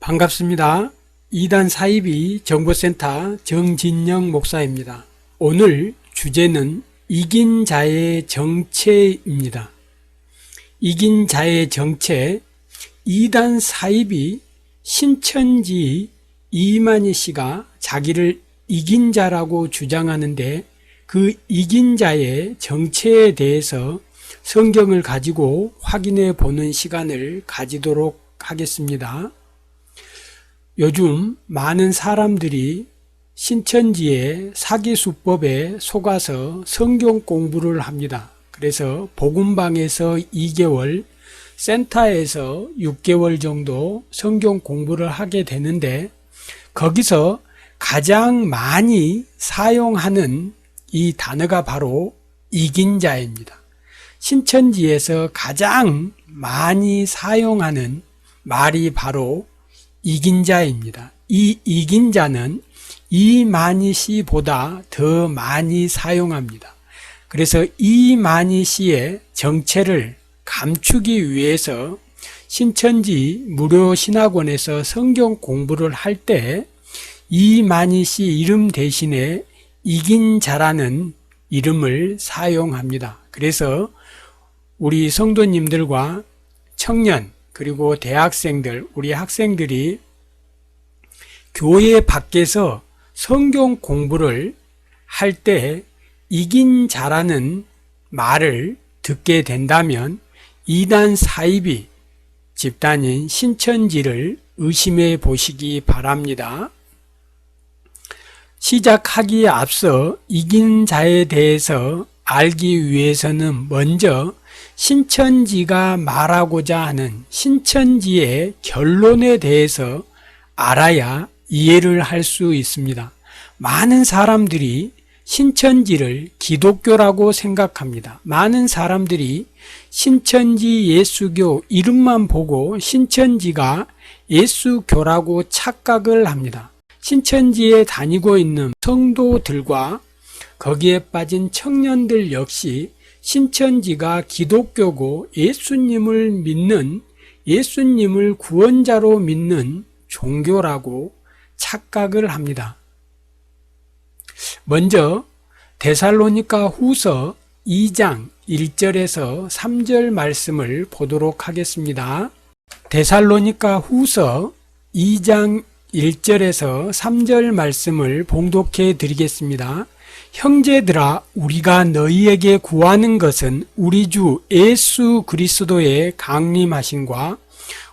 반갑습니다. 이단 사이비 정보센터 정진영 목사입니다. 오늘 주제는 이긴 자의 정체입니다. 이긴 자의 정체, 이단 사이비 신천지 이만희 씨가 자기를 이긴 자라고 주장하는데 그 이긴 자의 정체에 대해서 성경을 가지고 확인해 보는 시간을 가지도록 하겠습니다. 요즘 많은 사람들이 신천지의 사기수법에 속아서 성경 공부를 합니다. 그래서 복음방에서 2개월, 센터에서 6개월 정도 성경 공부를 하게 되는데 거기서 가장 많이 사용하는 이 단어가 바로 이긴 자입니다. 신천지에서 가장 많이 사용하는 말이 바로 이긴 자입니다. 이 이긴 자는 이만희 씨보다 더 많이 사용합니다. 그래서 이만희 씨의 정체를 감추기 위해서 신천지 무료신학원에서 성경 공부를 할 때 이만희 씨 이름 대신에 이긴 자라는 이름을 사용합니다. 그래서 우리 성도님들과 청년 그리고 대학생들, 우리 학생들이 교회 밖에서 성경 공부를 할 때 이긴 자라는 말을 듣게 된다면 이단 사이비 집단인 신천지를 의심해 보시기 바랍니다. 시작하기에 앞서 이긴 자에 대해서 알기 위해서는 먼저 신천지가 말하고자 하는 신천지의 결론에 대해서 알아야 이해를 할 수 있습니다. 많은 사람들이 신천지를 기독교라고 생각합니다. 많은 사람들이 신천지 예수교 이름만 보고 신천지가 예수교라고 착각을 합니다. 신천지에 다니고 있는 성도들과 거기에 빠진 청년들 역시 신천지가 기독교고 예수님을 믿는, 예수님을 구원자로 믿는 종교라고 착각을 합니다. 먼저 데살로니가 후서 2장 1절에서 3절 말씀을 보도록 하겠습니다. 데살로니가 후서 2장 1절에서 3절 말씀을 봉독해 드리겠습니다. 형제들아, 우리가 너희에게 구하는 것은 우리 주 예수 그리스도의 강림하심과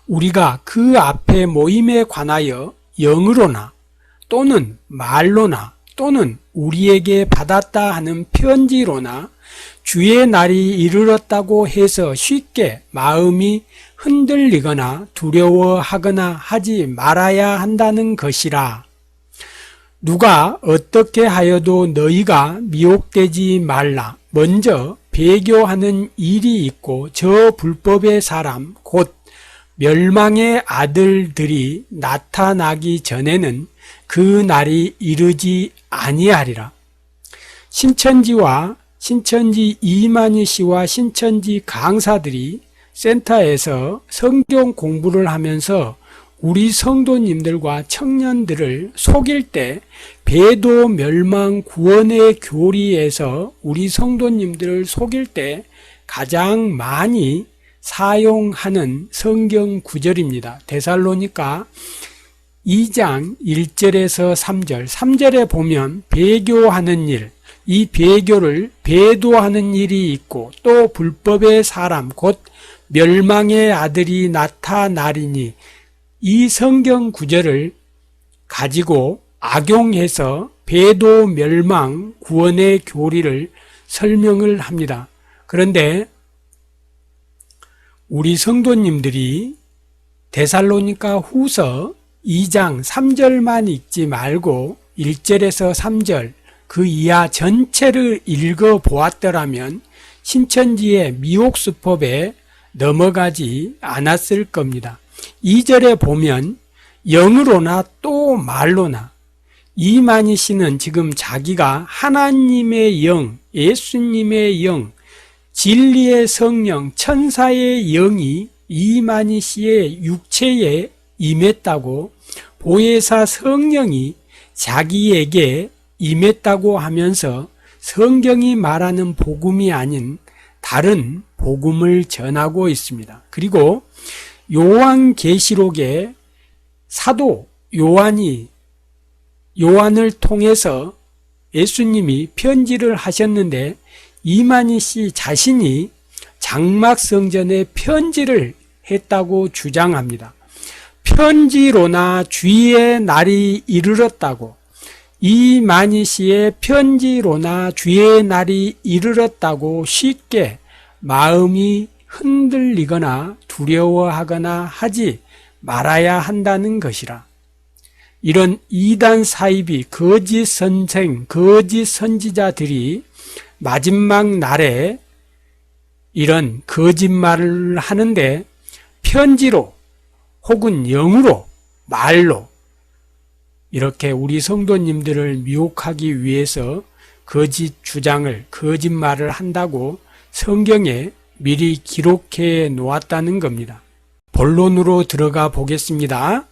우리가 그 앞에 모임에 관하여 영으로나 또는 말로나 또는 우리에게 받았다 하는 편지로나 주의 날이 이르렀다고 해서 쉽게 마음이 흔들리거나 두려워하거나 하지 말아야 한다는 것이라. 누가 어떻게 하여도 너희가 미혹되지 말라. 먼저 배교하는 일이 있고 저 불법의 사람 곧 멸망의 아들들이 나타나기 전에는 그 날이 이르지 아니하리라. 신천지와 신천지 이만희 씨와 신천지 강사들이 센터에서 성경 공부를 하면서 우리 성도님들과 청년들을 속일 때 배도 멸망 구원의 교리에서 우리 성도님들을 속일 때 가장 많이 사용하는 성경 구절입니다. 데살로니가 2장 1절에서 3절, 3절에 보면 배교하는 일, 이 배교를 배도하는 일이 있고 또 불법의 사람 곧 멸망의 아들이 나타나리니 이 성경 구절을 가지고 악용해서 배도 멸망 구원의 교리를 설명을 합니다. 그런데 우리 성도님들이 데살로니가 후서 2장 3절만 읽지 말고 1절에서 3절 그 이하 전체를 읽어 보았더라면 신천지의 미혹수법에 넘어가지 않았을 겁니다. 2절에 보면 영으로나 또 말로나 이만희 씨는 지금 자기가 하나님의 영, 예수님의 영, 진리의 성령, 천사의 영이 이만희 씨의 육체에 임했다고, 보혜사 성령이 자기에게 임했다고 하면서 성경이 말하는 복음이 아닌 다른 복음을 전하고 있습니다. 그리고 요한계시록에 사도 요한을 통해서 예수님이 편지를 하셨는데 이만희 씨 자신이 장막성전에 편지를 했다고 주장합니다. 편지로나 주의 날이 이르렀다고, 이만희 씨의 편지로나 주의 날이 이르렀다고 쉽게 마음이 흔들리거나 두려워하거나 하지 말아야 한다는 것이라. 이런 이단 사이비, 거짓 선생, 거짓 선지자들이 마지막 날에 이런 거짓말을 하는데 편지로 혹은 영으로, 말로 이렇게 우리 성도님들을 미혹하기 위해서 거짓 주장을, 거짓말을 한다고 성경에 미리 기록해 놓았다는 겁니다. 본론으로 들어가 보겠습니다.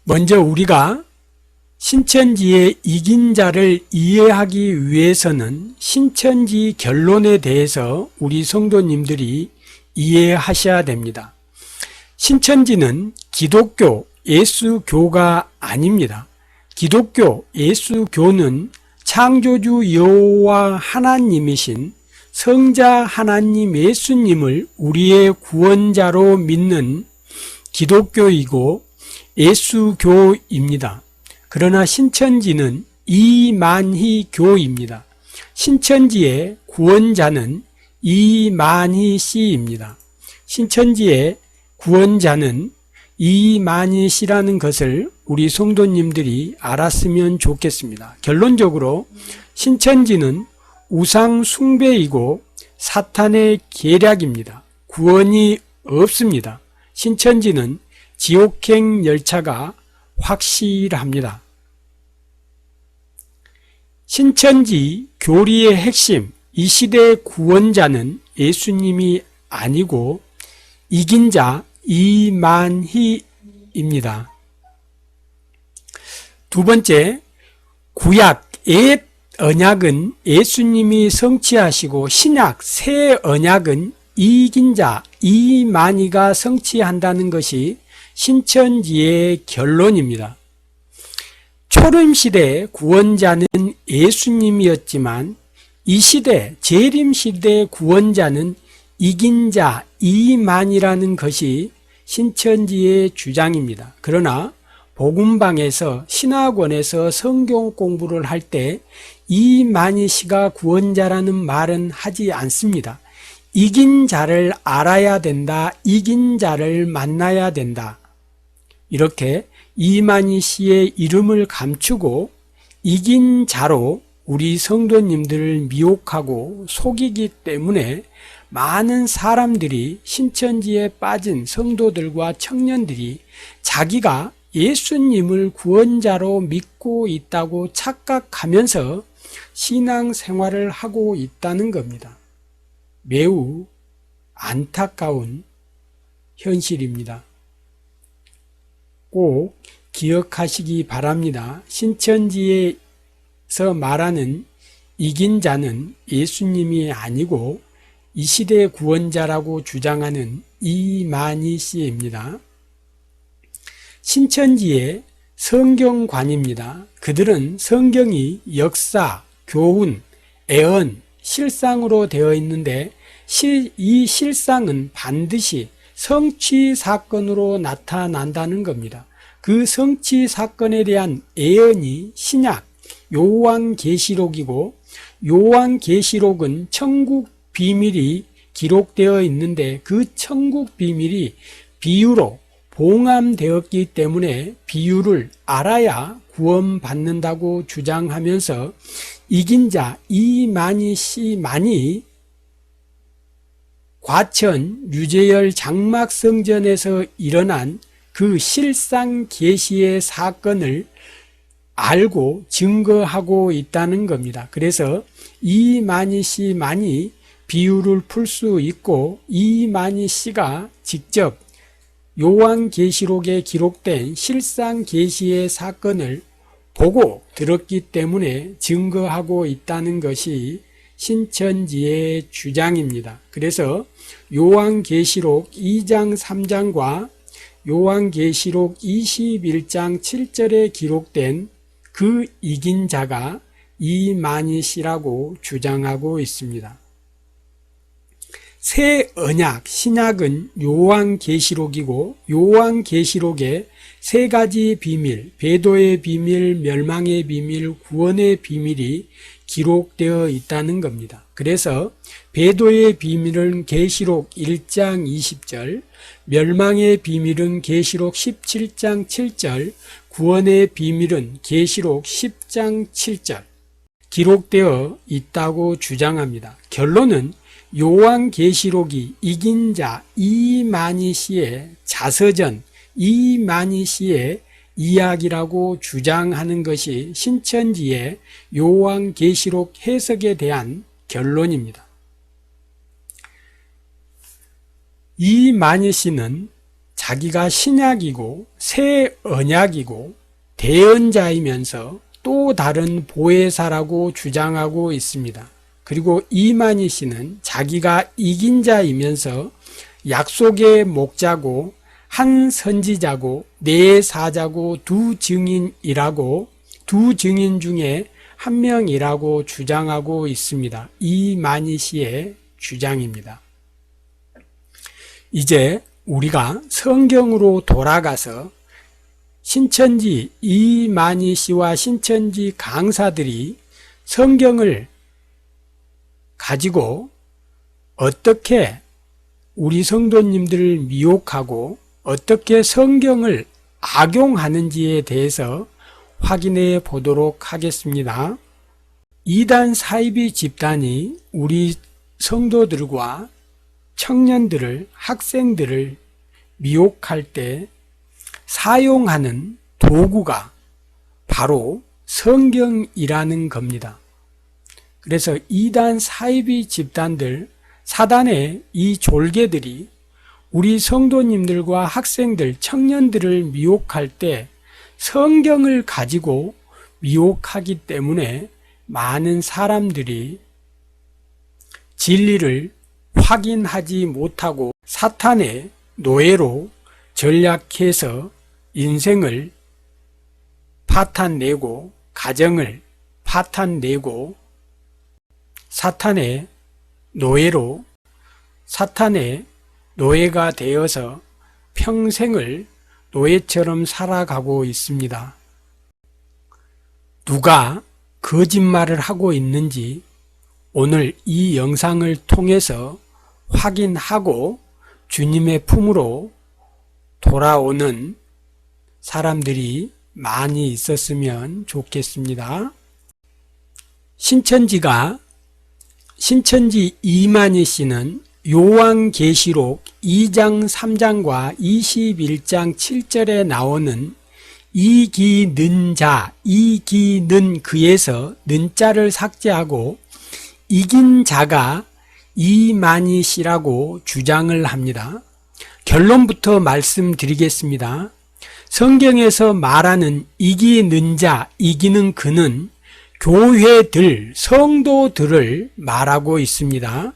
먼저 우리가 신천지의 이긴 자를 이해하기 위해서는 신천지 결론에 대해서 우리 성도님들이 이해하셔야 됩니다. 신천지는 기독교, 예수교가 아닙니다. 기독교, 예수교는 창조주 여호와 하나님이신 성자 하나님 예수님을 우리의 구원자로 믿는 기독교이고 예수교입니다. 그러나 신천지는 이만희 교입니다. 신천지의 구원자는 이만희 씨입니다. 신천지의 구원자는 이만희 씨라는 것을 우리 성도님들이 알았으면 좋겠습니다. 결론적으로 신천지는 우상 숭배이고 사탄의 계략입니다. 구원이 없습니다. 신천지는 지옥행 열차가 확실합니다. 신천지 교리의 핵심, 이 시대의 구원자는 예수님이 아니고 이긴 자 이만희입니다. 두 번째, 구약 옛 언약은 예수님이 성취하시고 신약 새 언약은 이긴 자 이만희가 성취한다는 것이 신천지의 결론입니다. 초림시대 구원자는 예수님이었지만 이 시대 재림시대 구원자는 이긴 자 이만이라는 것이 신천지의 주장입니다. 그러나 복음방에서 신학원에서 성경 공부를 할 때 이만희 씨가 구원자라는 말은 하지 않습니다. 이긴 자를 알아야 된다. 이긴 자를 만나야 된다. 이렇게 이만희 씨의 이름을 감추고 이긴 자로 우리 성도님들을 미혹하고 속이기 때문에 많은 사람들이 신천지에 빠진 성도들과 청년들이 자기가 예수님을 구원자로 믿고 있다고 착각하면서 신앙생활을 하고 있다는 겁니다. 매우 안타까운 현실입니다. 꼭 기억하시기 바랍니다. 신천지에서 말하는 이긴 자는 예수님이 아니고 이 시대의 구원자라고 주장하는 이만희 씨입니다. 신천지의 성경관입니다. 그들은 성경이 역사, 교훈, 애언, 실상으로 되어 있는데 이 실상은 반드시 성취 사건으로 나타난다는 겁니다. 그 성취 사건에 대한 애언이 신약 요한계시록이고 요한계시록은 천국 비밀이 기록되어 있는데 그 천국 비밀이 비유로 봉함되었기 때문에 비유를 알아야 구원받는다고 주장하면서 이긴 자 이만희 씨만이 과천 유재열 장막성전에서 일어난 그 실상 계시의 사건을 알고 증거하고 있다는 겁니다. 그래서 이만희 씨만이 비유를 풀 수 있고 이만희 씨가 직접 요한계시록에 기록된 실상계시의 사건을 보고 들었기 때문에 증거하고 있다는 것이 신천지의 주장입니다. 그래서 요한계시록 2장 3장과 요한계시록 21장 7절에 기록된 그 이긴 자가 이만희 씨라고 주장하고 있습니다. 새 언약, 신약은 요한계시록이고 요한계시록에 세 가지 비밀, 배도의 비밀, 멸망의 비밀, 구원의 비밀이 기록되어 있다는 겁니다. 그래서 배도의 비밀은 계시록 1장 20절, 멸망의 비밀은 계시록 17장 7절, 구원의 비밀은 계시록 10장 7절 기록되어 있다고 주장합니다. 결론은 요한계시록이 이긴 자 이만희 씨의 자서전, 이만희 씨의 이야기라고 주장하는 것이 신천지의 요한계시록 해석에 대한 결론입니다. 이만희 씨는 자기가 신약이고 새 언약이고 대언자이면서 또 다른 보혜사라고 주장하고 있습니다. 그리고 이만희 씨는 자기가 이긴 자이면서 약속의 목자고 한 선지자고 네 사자고 두 증인이라고 두 증인 중에 한 명이라고 주장하고 있습니다. 이만희 씨의 주장입니다. 이제 우리가 성경으로 돌아가서 신천지 이만희 씨와 신천지 강사들이 성경을 가지고 어떻게 우리 성도님들을 미혹하고 어떻게 성경을 악용하는지에 대해서 확인해 보도록 하겠습니다. 이단 사이비 집단이 우리 성도들과 청년들을, 학생들을 미혹할 때 사용하는 도구가 바로 성경이라는 겁니다. 그래서 이단 사이비 집단들, 사단의 이 졸개들이 우리 성도님들과 학생들, 청년들을 미혹할 때 성경을 가지고 미혹하기 때문에 많은 사람들이 진리를 확인하지 못하고 사탄의 노예로 전략해서 인생을 파탄내고 가정을 파탄내고 사탄의 노예로 사탄의 노예가 되어서 평생을 노예처럼 살아가고 있습니다. 누가 거짓말을 하고 있는지 오늘 이 영상을 통해서 확인하고 주님의 품으로 돌아오는 사람들이 많이 있었으면 좋겠습니다. 신천지 이만희 씨는 요한계시록 2장 3장과 21장 7절에 나오는 이기는 자, 이기는 그에서 는자를 삭제하고 이긴 자가 이만희 씨라고 주장을 합니다. 결론부터 말씀드리겠습니다. 성경에서 말하는 이기는 자, 이기는 그는 교회들, 성도들을 말하고 있습니다.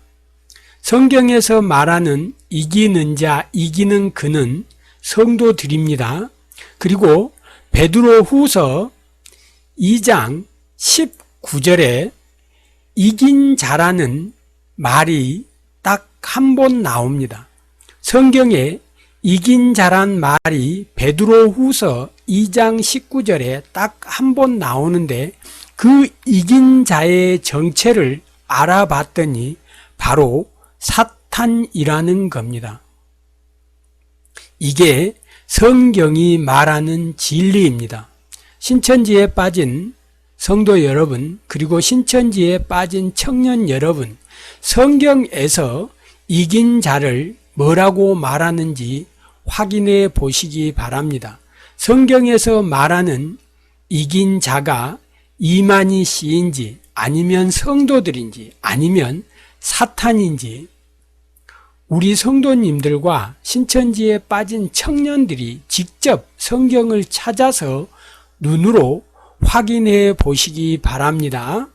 성경에서 말하는 이기는 자, 이기는 그는 성도들입니다. 그리고 베드로후서 2장 19절에 이긴 자라는 말이 딱 한 번 나옵니다. 성경에 이긴 자란 말이 베드로후서 2장 19절에 딱 한 번 나오는데 그 이긴 자의 정체를 알아봤더니 바로 사탄이라는 겁니다. 이게 성경이 말하는 진리입니다. 신천지에 빠진 성도 여러분, 그리고 신천지에 빠진 청년 여러분, 성경에서 이긴 자를 뭐라고 말하는지 확인해 보시기 바랍니다. 성경에서 말하는 이긴 자가 이만희 씨인지 아니면 성도들인지 아니면 사탄인지 우리 성도님들과 신천지에 빠진 청년들이 직접 성경을 찾아서 눈으로 확인해 보시기 바랍니다.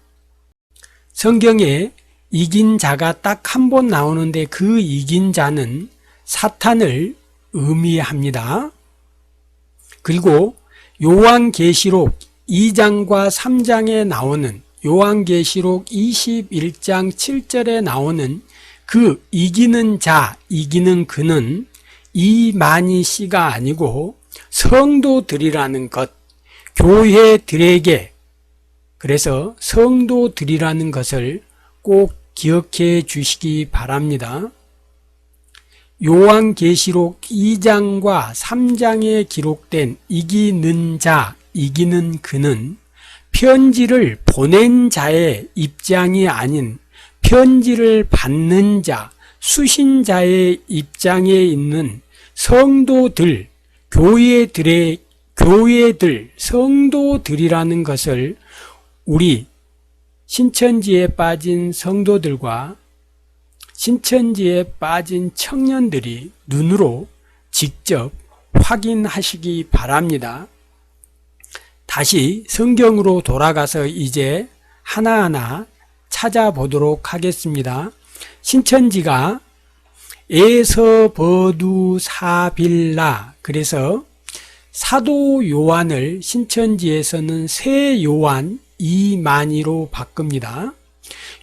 성경에 이긴 자가 딱 한 번 나오는데 그 이긴 자는 사탄을 의미합니다. 그리고 요한계시록 2장과 3장에 나오는 요한계시록 21장 7절에 나오는 그 이기는 자, 이기는 그는 이만희 씨가 아니고 성도들이라는 것, 교회들에게, 그래서 성도들이라는 것을 꼭 기억해 주시기 바랍니다. 요한계시록 2장과 3장에 기록된 이기는 자, 이기는 그는 편지를 보낸 자의 입장이 아닌 편지를 받는 자, 수신자의 입장에 있는 성도들, 교회들, 성도들이라는 것을 우리 신천지에 빠진 성도들과 신천지에 빠진 청년들이 눈으로 직접 확인하시기 바랍니다. 다시 성경으로 돌아가서 이제 하나하나 찾아보도록 하겠습니다. 신천지가 에서버두사빌라, 그래서 사도 요한을 신천지에서는 새 요한 이만희로 바꿉니다.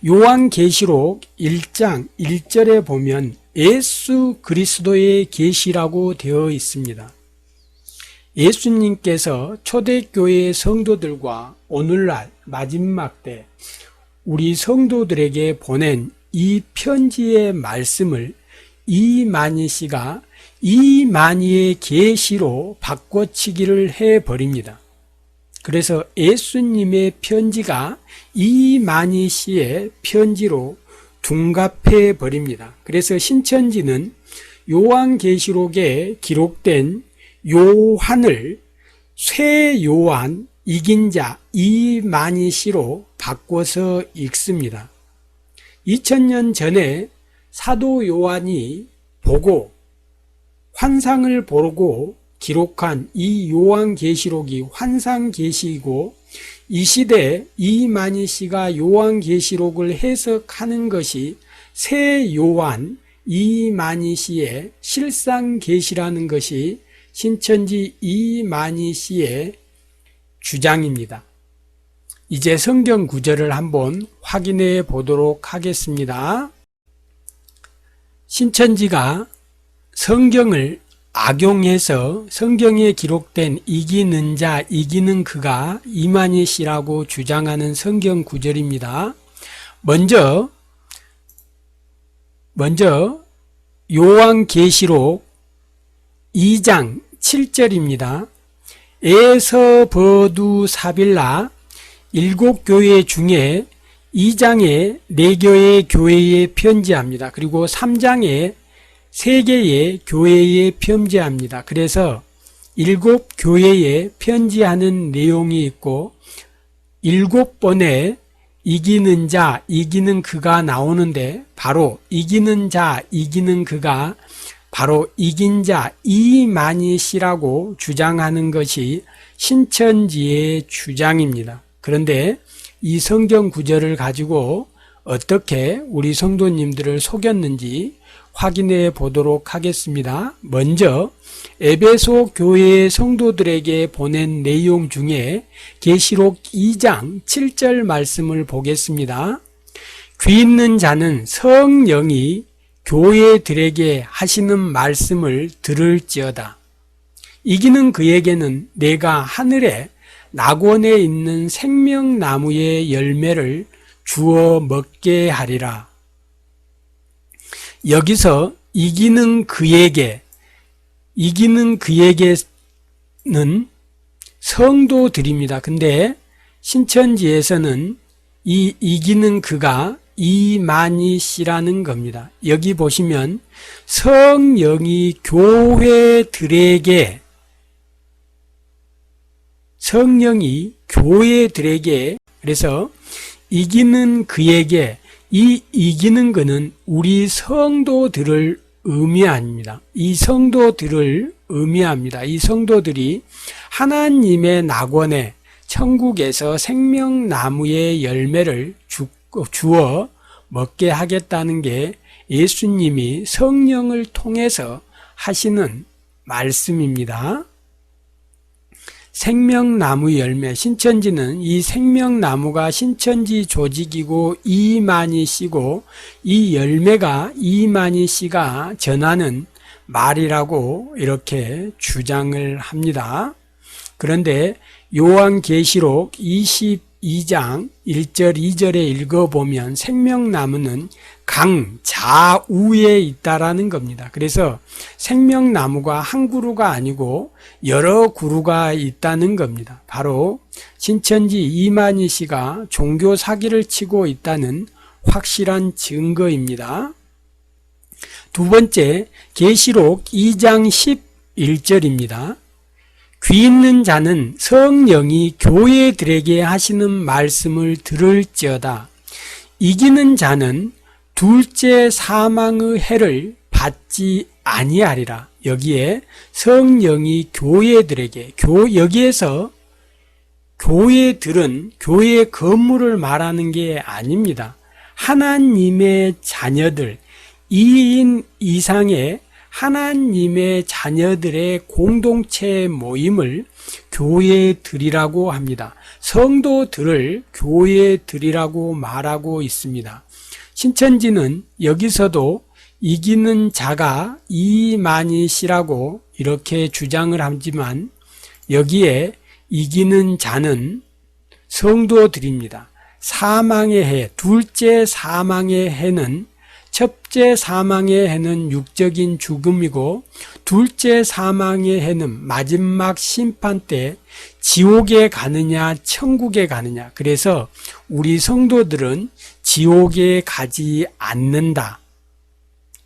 요한계시록 1장 1절에 보면 예수 그리스도의 계시라고 되어 있습니다. 예수님께서 초대교회 성도들과 오늘날 마지막 때 우리 성도들에게 보낸 이 편지의 말씀을 이만희 씨가 이만희의 계시로 바꿔치기를 해버립니다. 그래서 예수님의 편지가 이만희 씨의 편지로 둔갑해 버립니다. 그래서 신천지는 요한계시록에 기록된 요한을 새 요한 이긴 자 이만희 씨로 바꿔서 읽습니다. 2000년 전에 사도 요한이 보고 환상을 보고 기록한 이 요한계시록이 환상계시이고 이 시대 이만희 씨가 요한계시록을 해석하는 것이 새 요한 이만희 씨의 실상계시라는 것이 신천지 이만희 씨의 주장입니다. 이제 성경 구절을 한번 확인해 보도록 하겠습니다. 신천지가 성경을 악용해서 성경에 기록된 이기는 자, 이기는 그가 이만희 씨라고 주장하는 성경 구절입니다. 먼저 요한계시록 2장 7절입니다. 에서버두사빌라 7교회 중에 2장에 4교회 교회에 편지합니다. 그리고 3장에 3개의 교회에 편지합니다. 그래서 7교회에 편지하는 내용이 있고 7번의 이기는 자, 이기는 그가 나오는데 바로 이기는 자, 이기는 그가 바로 이긴 자 이만희 씨라고 주장하는 것이 신천지의 주장입니다. 그런데 이 성경 구절을 가지고 어떻게 우리 성도님들을 속였는지 확인해 보도록 하겠습니다. 먼저 에베소 교회의 성도들에게 보낸 내용 중에 계시록 2장 7절 말씀을 보겠습니다. 귀 있는 자는 성령이 교회들에게 하시는 말씀을 들을지어다. 이기는 그에게는 내가 하늘에 낙원에 있는 생명나무의 열매를 주어 먹게 하리라. 여기서 이기는 그에게는 성도들입니다. 근데 신천지에서는 이 이기는 그가 이만희 씨라는 겁니다. 여기 보시면 성령이 교회들에게 그래서 이기는 그에게 이 이기는 것은 우리 성도들을 의미합니다. 이 성도들을 의미합니다. 이 성도들이 하나님의 낙원에 천국에서 생명나무의 열매를 주어 먹게 하겠다는 게 예수님이 성령을 통해서 하시는 말씀입니다. 생명나무 열매, 신천지는 이 생명나무가 신천지 조직이고 이만희 씨고 이 열매가 이만희 씨가 전하는 말이라고 이렇게 주장을 합니다. 그런데 요한계시록 22장 1절 2절에 읽어보면 생명나무는 강 좌우에 있다라는 겁니다. 그래서 생명나무가 한 그루가 아니고 여러 그루가 있다는 겁니다. 바로 신천지 이만희 씨가 종교 사기를 치고 있다는 확실한 증거입니다. 두 번째, 계시록 2장 11절입니다. 귀 있는 자는 성령이 교회들에게 하시는 말씀을 들을지어다. 이기는 자는 둘째 사망의 해를 받지 아니하리라. 여기에 성령이 교회들에게, 여기에서 교회들은 교회 건물을 말하는 게 아닙니다. 하나님의 자녀들, 2인 이상의 하나님의 자녀들의 공동체 모임을 교회들이라고 합니다. 성도들을 교회들이라고 말하고 있습니다. 신천지는 여기서도 이기는 자가 이만희 씨라고 이렇게 주장을 하지만 여기에 이기는 자는 성도들입니다. 사망의 해, 둘째 사망의 해는 첫째 사망의 해는 육적인 죽음이고 둘째 사망의 해는 마지막 심판 때 지옥에 가느냐 천국에 가느냐. 그래서 우리 성도들은 지옥에 가지 않는다.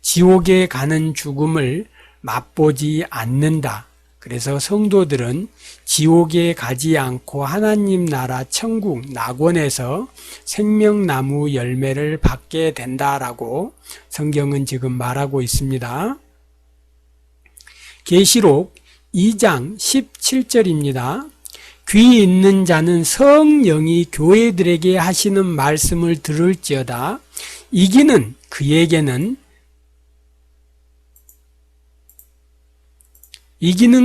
지옥에 가는 죽음을 맛보지 않는다. 그래서 성도들은 지옥에 가지 않고 하나님 나라 천국 낙원에서 생명나무 열매를 받게 된다라고 성경은 지금 말하고 있습니다. 계시록 2장 17절입니다. 귀 있는 자는 성령이 교회들에게 하시는 말씀을 들을지어다. 이기는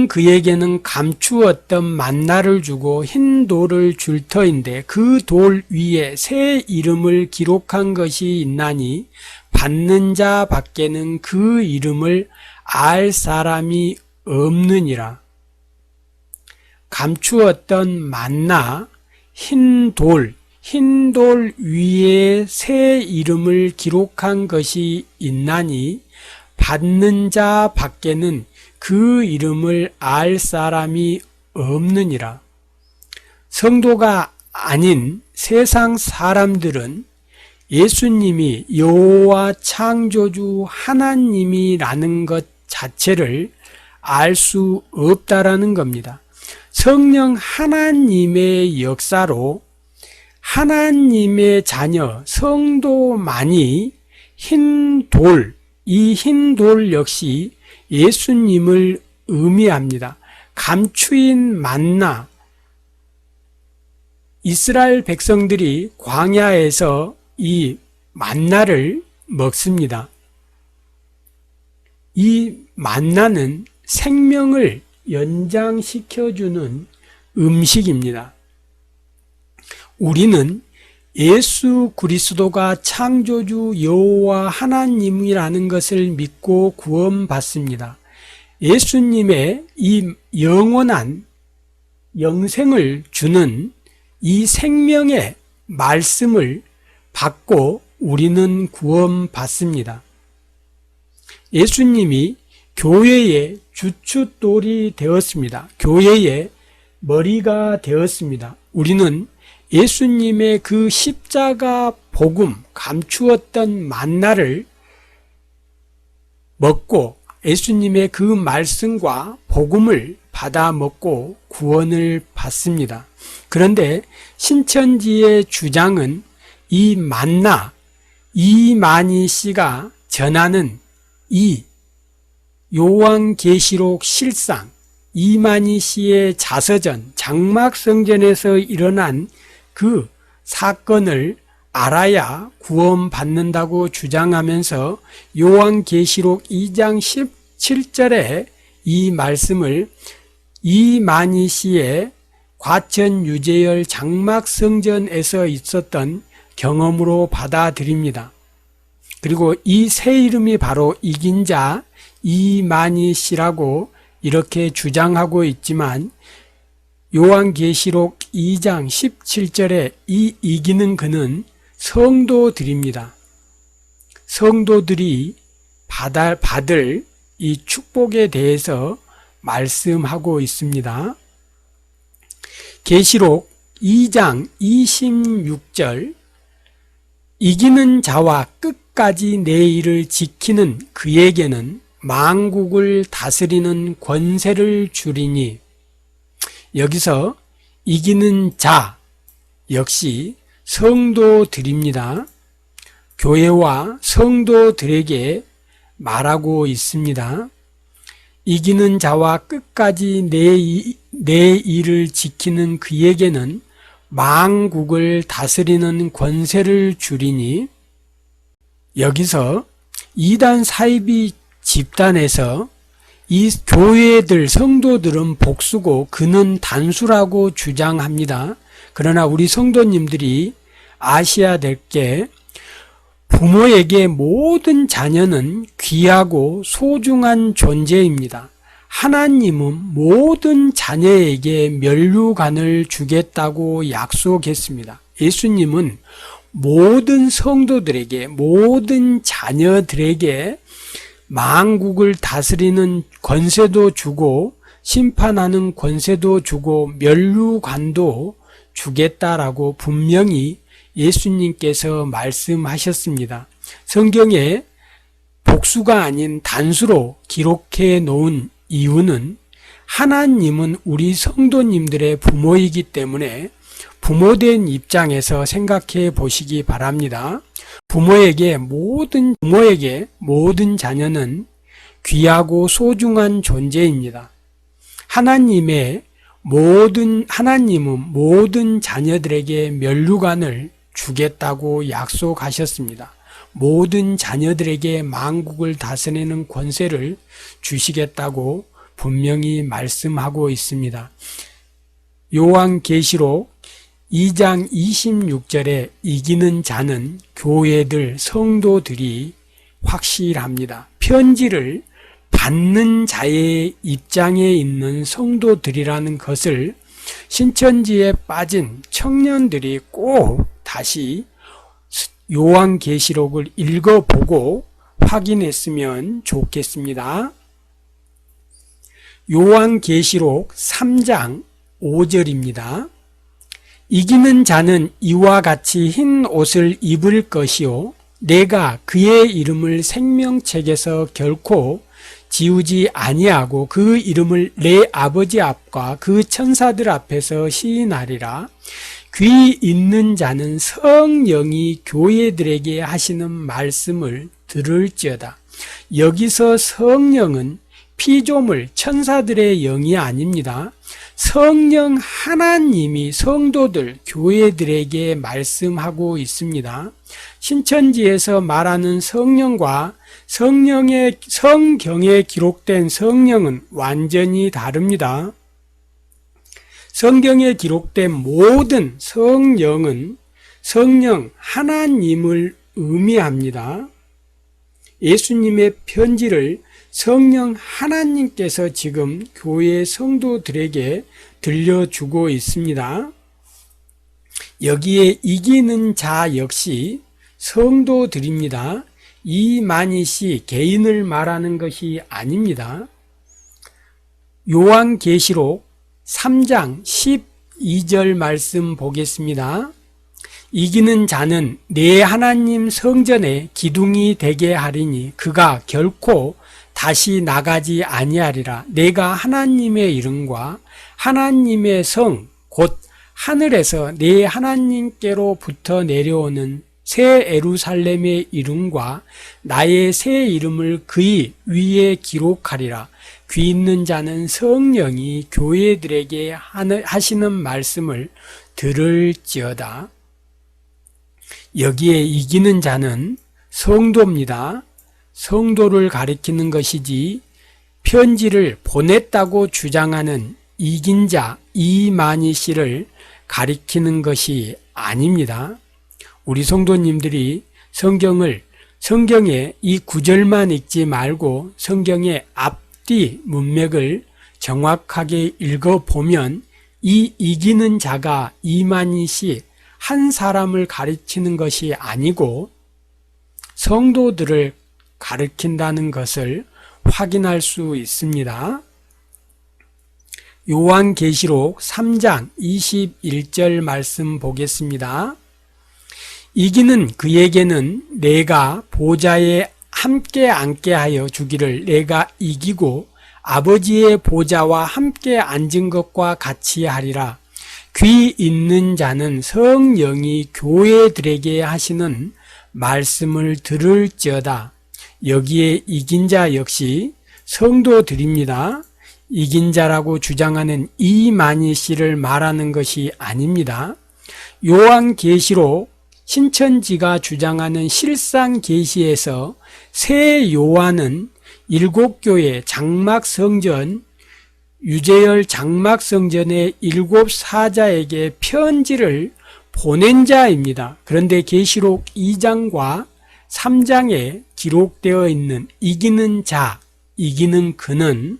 그에게는 감추었던 만나를 주고 흰 돌을 줄 터인데 그 돌 위에 새 이름을 기록한 것이 있나니 받는 자 밖에는 그 이름을 알 사람이 없느니라. 감추었던 만나, 흰 돌 위에 새 이름을 기록한 것이 있나니 받는 자 밖에는 그 이름을 알 사람이 없느니라. 성도가 아닌 세상 사람들은 예수님이 여호와 창조주 하나님이라는 것 자체를 알 수 없다라는 겁니다. 성령 하나님의 역사로 하나님의 자녀 성도만이 이 흰 돌 역시 예수님을 의미합니다. 감추인 만나, 이스라엘 백성들이 광야에서 이 만나를 먹습니다. 이 만나는 생명을 연장시켜주는 음식입니다. 우리는 예수 그리스도가 창조주 여호와 하나님이라는 것을 믿고 구원받습니다. 예수님의 이 영원한 영생을 주는 이 생명의 말씀을 받고 우리는 구원받습니다. 예수님이 교회의 주춧돌이 되었습니다. 교회의 머리가 되었습니다. 우리는 예수님의 그 십자가 복음, 감추었던 만나를 먹고 예수님의 그 말씀과 복음을 받아 먹고 구원을 받습니다. 그런데 신천지의 주장은 이 만나, 이만희 씨가 전하는 이 요한계시록 실상, 이만희 씨의 자서전, 장막성전에서 일어난 그 사건을 알아야 구원받는다고 주장하면서 요한계시록 2장 17절에 이 말씀을 이만희 씨의 과천유재열 장막성전에서 있었던 경험으로 받아들입니다. 그리고 이 새 이름이 바로 이긴 자 이만희 씨라고 이렇게 주장하고 있지만 요한계시록 2장 17절에 이 이기는 그는 성도들입니다. 성도들이 받을 이 축복에 대해서 말씀하고 있습니다. 계시록 2장 26절 이기는 자와 끝까지 내 일을 지키는 그에게는 만국을 다스리는 권세를 주리니, 여기서 이기는 자 역시 성도들입니다. 교회와 성도들에게 말하고 있습니다. 이기는 자와 끝까지 내 일을 지키는 그에게는 만국을 다스리는 권세를 주리니, 여기서 이단 사이비 집단에서 이 교회들 성도들은 복수고 그는 단수라고 주장합니다. 그러나 우리 성도님들이 아셔야 될 게 부모에게 모든 자녀는 귀하고 소중한 존재입니다. 하나님은 모든 자녀에게 면류관을 주겠다고 약속했습니다. 예수님은 모든 성도들에게, 모든 자녀들에게 만국을 다스리는 권세도 주고 심판하는 권세도 주고 면류관도 주겠다라고 분명히 예수님께서 말씀하셨습니다. 성경에 복수가 아닌 단수로 기록해 놓은 이유는 하나님은 우리 성도님들의 부모이기 때문에 부모된 입장에서 생각해 보시기 바랍니다. 부모에게 모든 자녀는 귀하고 소중한 존재입니다. 하나님은 모든 자녀들에게 면류관을 주겠다고 약속하셨습니다. 모든 자녀들에게 만국을 다스리는 권세를 주시겠다고 분명히 말씀하고 있습니다. 요한계시록 2장 26절에 이기는 자는 교회들 성도들이 확실합니다. 편지를 받는 자의 입장에 있는 성도들이라는 것을 신천지에 빠진 청년들이 꼭 다시 요한계시록을 읽어보고 확인했으면 좋겠습니다. 요한계시록 3장 5절입니다. 이기는 자는 이와 같이 흰 옷을 입을 것이요 내가 그의 이름을 생명책에서 결코 지우지 아니하고 그 이름을 내 아버지 앞과 그 천사들 앞에서 시인하리라. 귀 있는 자는 성령이 교회들에게 하시는 말씀을 들을지어다. 여기서 성령은 피조물 천사들의 영이 아닙니다. 성령 하나님이 성도들 교회들에게 말씀하고 있습니다. 신천지에서 말하는 성령과 성경에 기록된 성령은 완전히 다릅니다. 성경에 기록된 모든 성령은 성령 하나님을 의미합니다. 예수님의 편지를 성령 하나님께서 지금 교회 성도들에게 들려주고 있습니다. 여기에 이기는 자 역시 성도들입니다. 이만희 씨 개인을 말하는 것이 아닙니다. 요한계시록 3장 12절 말씀 보겠습니다. 이기는 자는 내 하나님 성전에 기둥이 되게 하리니 그가 결코 다시 나가지 아니하리라. 내가 하나님의 이름과 하나님의 성 곧 하늘에서 내 하나님께로부터 내려오는 새 예루살렘의 이름과 나의 새 이름을 그의 위에 기록하리라. 귀 있는 자는 성령이 교회들에게 하시는 말씀을 들을지어다. 여기에 이기는 자는 성도입니다. 성도를 가리키는 것이지 편지를 보냈다고 주장하는 이긴 자 이만희 씨를 가리키는 것이 아닙니다. 우리 성도님들이 성경에 이 구절만 읽지 말고 성경의 앞뒤 문맥을 정확하게 읽어보면 이 이기는 자가 이만희 씨 한 사람을 가리키는 것이 아니고 성도들을 가리킨다는 것을 확인할 수 있습니다. 요한계시록 3장 21절 말씀 보겠습니다. 이기는 그에게는 내가 보좌에 함께 앉게 하여 주기를 내가 이기고 아버지의 보좌와 함께 앉은 것과 같이 하리라. 귀 있는 자는 성령이 교회들에게 하시는 말씀을 들을지어다. 여기에 이긴 자 역시 성도들입니다. 이긴 자라고 주장하는 이만희 씨를 말하는 것이 아닙니다. 요한계시록 신천지가 주장하는 실상계시에서 새 요한은 7교회 장막성전 유재열 장막성전의 7 사자에게 편지를 보낸 자입니다. 그런데 계시록 2장과 3장에 기록되어 있는 이기는 자, 이기는 그는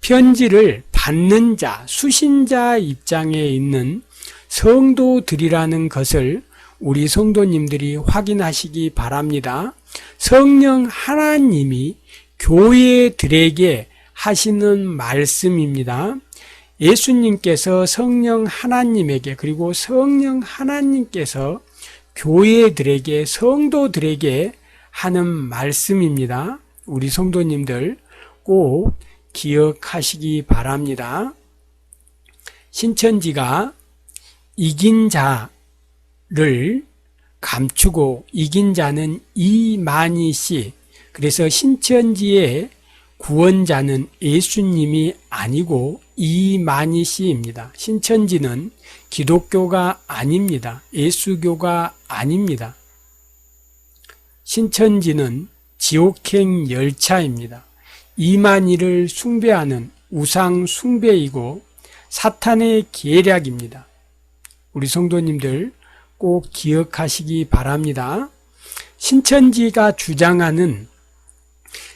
편지를 받는 자, 수신자 입장에 있는 성도들이라는 것을 우리 성도님들이 확인하시기 바랍니다. 성령 하나님이 교회들에게 하시는 말씀입니다. 예수님께서 성령 하나님에게 그리고 성령 하나님께서 교회들에게 성도들에게 하는 말씀입니다. 우리 성도님들 꼭 기억하시기 바랍니다. 신천지가 이긴 자를 감추고 이긴 자는 이만희 씨, 그래서 신천지의 구원자는 예수님이 아니고 이만희 씨입니다. 신천지는 기독교가 아닙니다. 예수교가 아닙니다. 신천지는 지옥행 열차입니다. 이만희를 숭배하는 우상 숭배이고 사탄의 계략입니다. 우리 성도님들 꼭 기억하시기 바랍니다. 신천지가 주장하는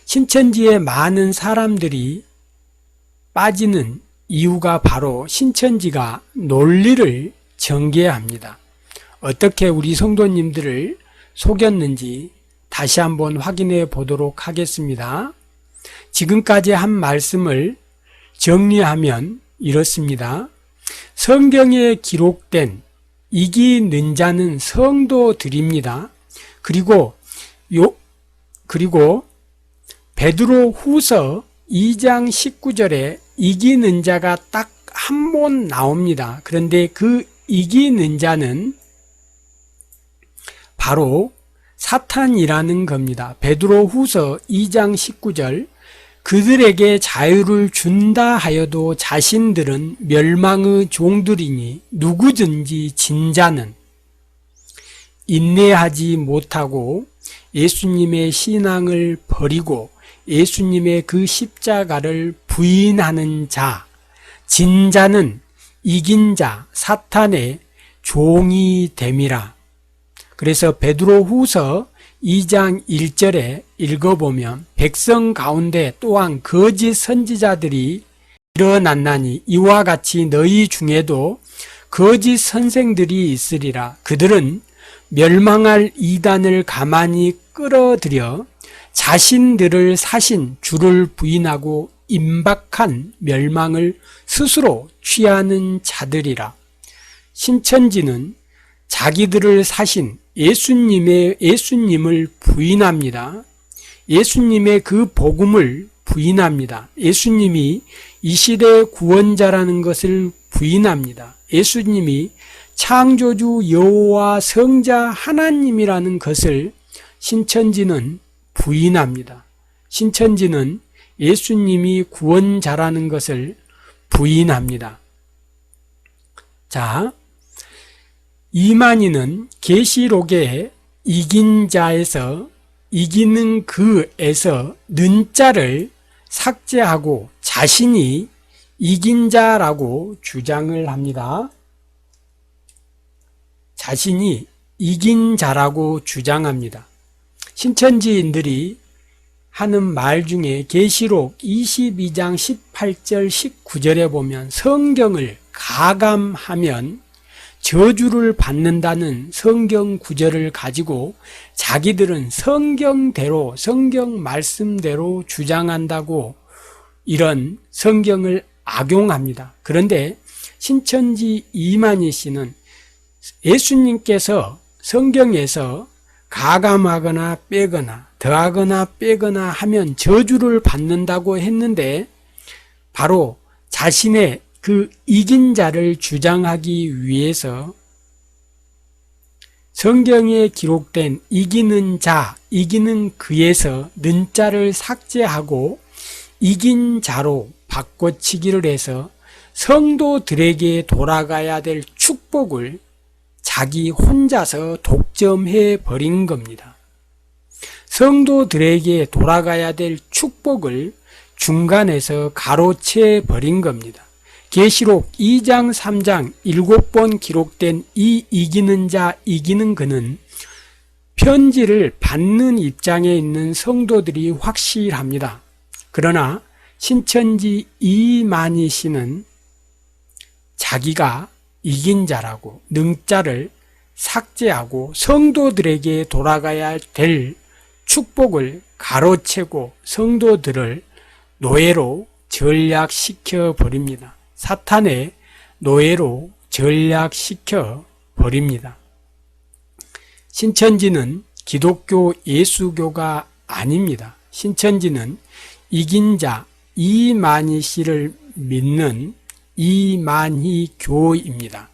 신천지에 많은 사람들이 빠지는 이유가 바로 신천지가 논리를 전개합니다. 어떻게 우리 성도님들을 속였는지 다시 한번 확인해 보도록 하겠습니다. 지금까지 한 말씀을 정리하면 이렇습니다. 성경에 기록된 이기는 자는 성도들입니다. 그리고 베드로 후서 2장 19절에 이기는 자가 딱 한 번 나옵니다. 그런데 그 이기는 자는 바로 사탄이라는 겁니다. 베드로 후서 2장 19절 그들에게 자유를 준다 하여도 자신들은 멸망의 종들이니 누구든지 진 자는 인내하지 못하고 예수님의 신앙을 버리고 예수님의 그 십자가를 부인하는 자, 진 자는 이긴 자, 사탄의 종이 됨이라. 그래서 베드로 후서 2장 1절에 읽어보면 백성 가운데 또한 거짓 선지자들이 일어났나니 이와 같이 너희 중에도 거짓 선생들이 있으리라. 그들은 멸망할 이단을 가만히 끌어들여 자신들을 사신 주를 부인하고 임박한 멸망을 스스로 취하는 자들이라. 신천지는 자기들을 사신 예수님을 부인합니다. 예수님의 그 복음을 부인합니다. 예수님이 이 시대의 구원자라는 것을 부인합니다. 예수님이 창조주 여호와 성자 하나님이라는 것을 신천지는 부인합니다. 신천지는 예수님이 구원자라는 것을 부인합니다. 자, 이만희는 계시록에 이긴 자에서 이기는 그에서 는자를 삭제하고 자신이 이긴 자라고 주장을 합니다. 자신이 이긴 자라고 주장합니다. 신천지인들이 하는 말 중에 계시록 22장 18절 19절에 보면 성경을 가감하면 저주를 받는다는 성경 구절을 가지고 자기들은 성경대로, 성경 말씀대로 주장한다고 이런 성경을 악용합니다. 그런데 신천지 이만희 씨는 예수님께서 성경에서 가감하거나 빼거나 더하거나 빼거나 하면 저주를 받는다고 했는데 바로 자신의 그 이긴 자를 주장하기 위해서 성경에 기록된 이기는 자, 이기는 그에서 는자를 삭제하고 이긴 자로 바꿔치기를 해서 성도들에게 돌아가야 될 축복을 자기 혼자서 독점해 버린 겁니다. 성도들에게 돌아가야 될 축복을 중간에서 가로채 버린 겁니다. 계시록 2장 3장 7번 기록된 이 이기는 자 이기는 그는 편지를 받는 입장에 있는 성도들이 확실합니다. 그러나 신천지 이만희 씨는 자기가 이긴 자라고 능자를 삭제하고 성도들에게 돌아가야 될 축복을 가로채고 성도들을 노예로 전락시켜 버립니다. 사탄의 노예로 전락시켜 버립니다. 신천지는 기독교 예수교가 아닙니다. 신천지는 이긴 자 이만희 씨를 믿는 이만희 교입니다.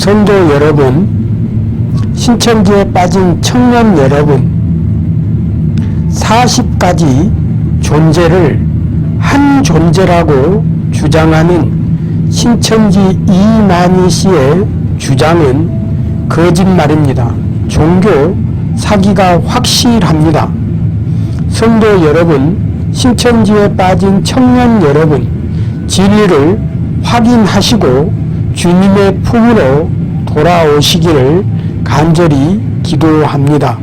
성도 여러분, 신천지에 빠진 청년 여러분, 40가지 존재를 한 존재라고 주장하는 신천지 이만희 씨의 주장은 거짓말입니다. 종교 사기가 확실합니다. 성도 여러분, 신천지에 빠진 청년 여러분, 진리를 확인하시고 주님의 품으로 돌아오시기를 간절히 기도합니다.